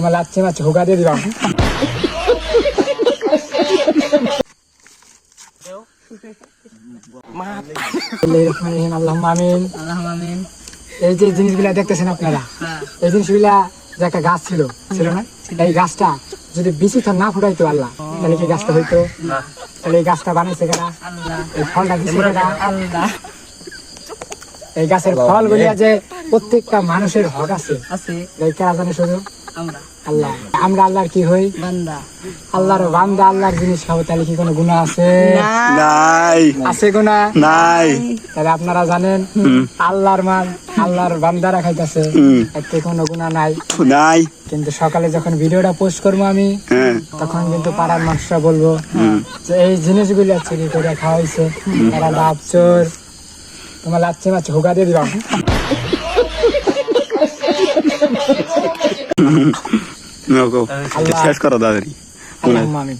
আমার লাচ্ছি মাছ হুকা দিয়ে দিলাম। এই যে জিনিসগুলা দেখতেছেন আপনারা, এই জিনিসগুলা যে একটা গাছ ছিল না, এই গাছটা যদি বিচি না ফুটাইতো আল্লাহ, তাহলে কি গাছটা হইতো? তাহলে এই গাছটা বানাইছে কারা? এই ফলটা দিছে কারা? এই গাছের ফল বলিয়া যে প্রত্যেকটা মানুষের হক আছে, কারা জানে? শুধু আল্লাহ। আমরা আল্লাহর কি হই? বান্দা। আল্লাহর বান্দা, আল্লাহর জিনিস খাবো, তাহলে কি কোনো গুনাহ আছে? নাই। আছে গুনাহ? নাই। তাহলে আপনারা জানেন আল্লাহর মাল আল্লাহর বান্দারা খাইতেছে, এতে কোনো গুনাহ নাই। নাই। কিন্তু সকালে যখন ভিডিওটা পোস্ট করবো আমি, তখন কিন্তু পাড়ার মানুষরা বলবো যে এই জিনিসগুলো চুরি করে খাওয়া হয়েছে, এরা লাভ চোর, তোমার লাচ্ছি মাছ হুকা দিয়ে দিলাম। শেষ করো দাদারি। আল্লাহুম্মা আমিন।